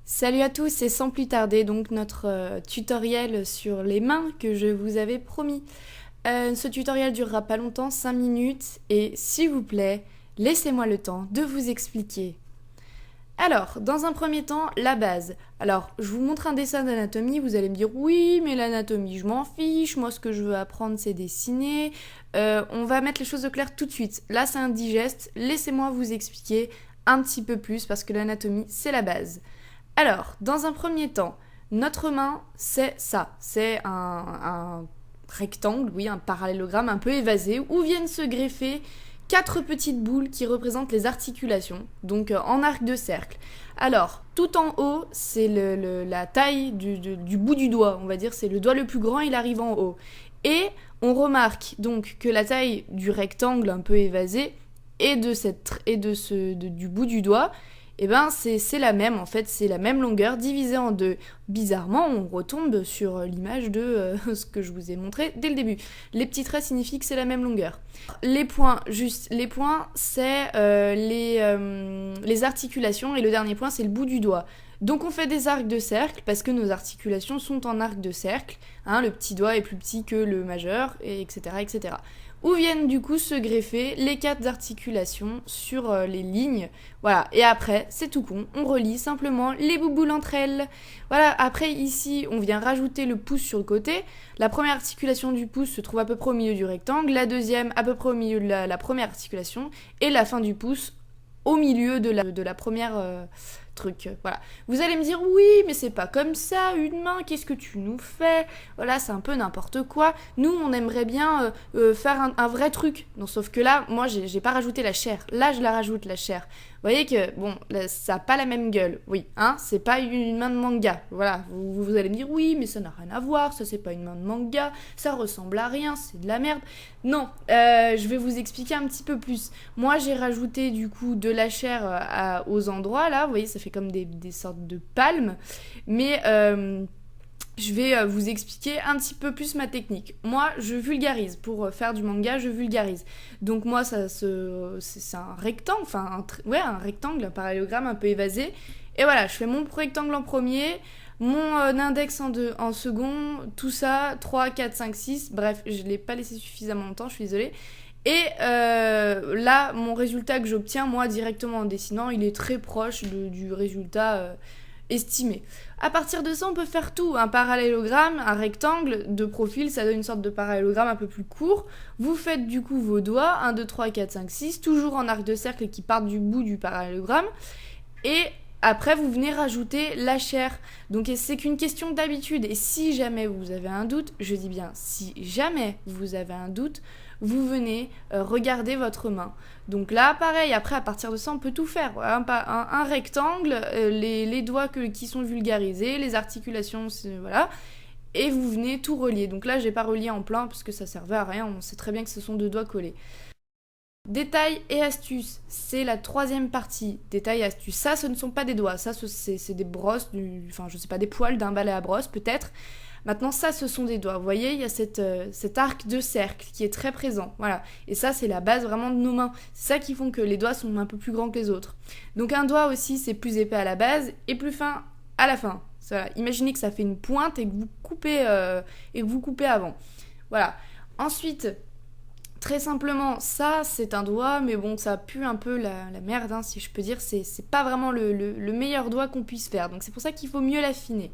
Salut à tous et sans plus tarder, donc notre tutoriel sur les mains que je vous avais promis. Ce tutoriel durera pas longtemps, 5 minutes, et s'il vous plaît, laissez-moi le temps de vous expliquer. Alors, dans un premier temps, la base. Alors, je vous montre un dessin d'anatomie, vous allez me dire oui, mais l'anatomie, je m'en fiche, moi ce que je veux apprendre c'est dessiner. On va mettre les choses au clair tout de suite. Là, c'est un digeste, laissez-moi vous expliquer un petit peu plus parce que l'anatomie, c'est la base. Alors, dans un premier temps, notre main, c'est ça. C'est un rectangle, oui, un parallélogramme un peu évasé, où viennent se greffer quatre petites boules qui représentent les articulations, donc en arc de cercle. Alors, tout en haut, c'est la taille du bout du doigt, on va dire, c'est le doigt le plus grand, il arrive en haut. Et on remarque donc que la taille du rectangle un peu évasé et du bout du doigt, et ben c'est la même, en fait, c'est la même longueur divisée en deux. Bizarrement, on retombe sur l'image de ce que je vous ai montré dès le début. Les petits traits signifient que c'est la même longueur. Les points, c'est les articulations, et le dernier point, c'est le bout du doigt. Donc on fait des arcs de cercle parce que nos articulations sont en arc de cercle. Hein, le petit doigt est plus petit que le majeur, et etc., etc. Où viennent du coup se greffer les quatre articulations sur les lignes. Voilà, et après, c'est tout con, on relie simplement les bouboules entre elles. Voilà, après ici, on vient rajouter le pouce sur le côté. La première articulation du pouce se trouve à peu près au milieu du rectangle, la deuxième à peu près au milieu de la première articulation, et la fin du pouce au milieu de la première truc. Voilà. Vous allez me dire, oui, mais c'est pas comme ça, une main, qu'est-ce que tu nous fais? Voilà, c'est un peu n'importe quoi. Nous, on aimerait bien faire un vrai truc. Non, sauf que là, moi, j'ai pas rajouté la chair. Là, je la rajoute, la chair. Vous voyez que, bon, là, ça a pas la même gueule. Oui, hein, c'est pas une main de manga. Voilà, vous allez me dire, oui, mais ça n'a rien à voir, ça c'est pas une main de manga, ça ressemble à rien, c'est de la merde. Non, je vais vous expliquer un petit peu plus. Moi, j'ai rajouté du coup de la chair aux endroits, là, vous voyez, ça fait comme des sortes de palmes, mais je vais vous expliquer un petit peu plus ma technique. Moi, je vulgarise. Pour faire du manga, je vulgarise. Donc moi, c'est un rectangle, enfin, un rectangle, un parallélogramme un peu évasé. Et voilà, je fais mon rectangle en premier, mon index en second, tout ça, 3, 4, 5, 6. Bref, je ne l'ai pas laissé suffisamment longtemps, je suis désolée. Et là, mon résultat que j'obtiens, moi, directement en dessinant, il est très proche du résultat estimé. À partir de ça, on peut faire tout. Un parallélogramme, un rectangle de profil, ça donne une sorte de parallélogramme un peu plus court. Vous faites du coup vos doigts, 1, 2, 3, 4, 5, 6, toujours en arc de cercle qui partent du bout du parallélogramme. Et après, vous venez rajouter la chair. Donc c'est qu'une question d'habitude. Et si jamais vous avez un doute, je dis bien si jamais vous avez un doute, vous venez regarder votre main. Donc là, pareil, après, à partir de ça, on peut tout faire. Un rectangle, les doigts qui sont vulgarisés, les articulations, voilà. Et vous venez tout relier. Donc là, j'ai pas relié en plein parce que ça servait à rien. On sait très bien que ce sont deux doigts collés. Détails et astuces, c'est la troisième partie. Détails et astuces, ça ce ne sont pas des doigts, ça c'est des brosses, enfin je sais pas, des poils d'un balai à brosse peut-être. Maintenant ça ce sont des doigts, vous voyez, il y a cet arc de cercle qui est très présent, voilà. Et ça c'est la base vraiment de nos mains, c'est ça qui font que les doigts sont un peu plus grands que les autres. Donc un doigt aussi c'est plus épais à la base et plus fin à la fin. Voilà. Imaginez que ça fait une pointe et que vous coupez avant. Voilà. Ensuite, très simplement, ça c'est un doigt, mais bon, ça pue un peu la merde, hein, si je peux dire. C'est pas vraiment le meilleur doigt qu'on puisse faire, donc c'est pour ça qu'il faut mieux l'affiner.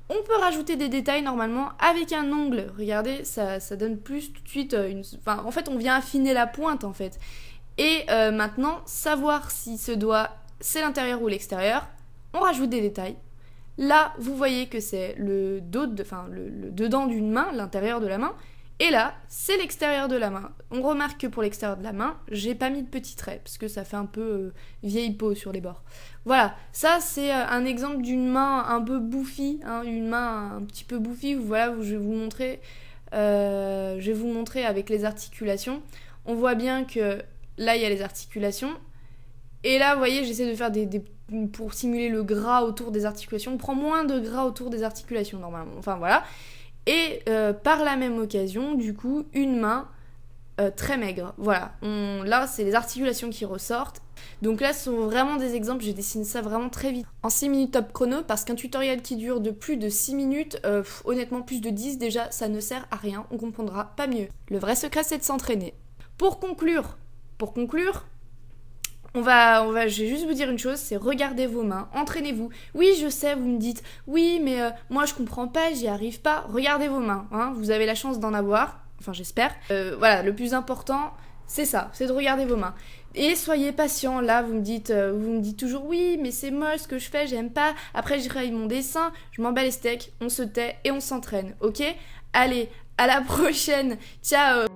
On peut rajouter des détails normalement avec un ongle. Regardez, ça donne plus tout de suite Enfin, en fait, on vient affiner la pointe, en fait. Et maintenant, savoir si ce doigt, c'est l'intérieur ou l'extérieur, on rajoute des détails. Là, vous voyez que c'est le dedans d'une main, l'intérieur de la main. Et là, c'est l'extérieur de la main. On remarque que pour l'extérieur de la main, j'ai pas mis de petits traits, parce que ça fait un peu vieille peau sur les bords. Voilà, ça c'est un exemple d'une main un peu bouffie, hein, une main un petit peu bouffie. Voilà, je vais vous montrer avec les articulations. On voit bien que là, il y a les articulations. Et là, vous voyez, j'essaie de faire pour simuler le gras autour des articulations. On prend moins de gras autour des articulations, normalement. Enfin, voilà. Et par la même occasion, du coup, une main très maigre. Voilà, là c'est les articulations qui ressortent. Donc là ce sont vraiment des exemples, je dessine ça vraiment très vite. En 6 minutes top chrono, parce qu'un tutoriel qui dure de plus de 6 minutes, honnêtement plus de 10 déjà, ça ne sert à rien, on comprendra pas mieux. Le vrai secret c'est de s'entraîner. Pour conclure, je vais juste vous dire une chose, c'est regardez vos mains, entraînez-vous. Oui, je sais, vous me dites, oui, mais moi je comprends pas, j'y arrive pas. Regardez vos mains, hein, vous avez la chance d'en avoir, enfin j'espère. Voilà, le plus important, c'est ça, c'est de regarder vos mains. Et soyez patient, là vous me dites toujours oui, mais c'est moche ce que je fais, j'aime pas. Après je réveille mon dessin, je m'en bats les steaks, on se tait et on s'entraîne, ok ? Allez, à la prochaine, ciao.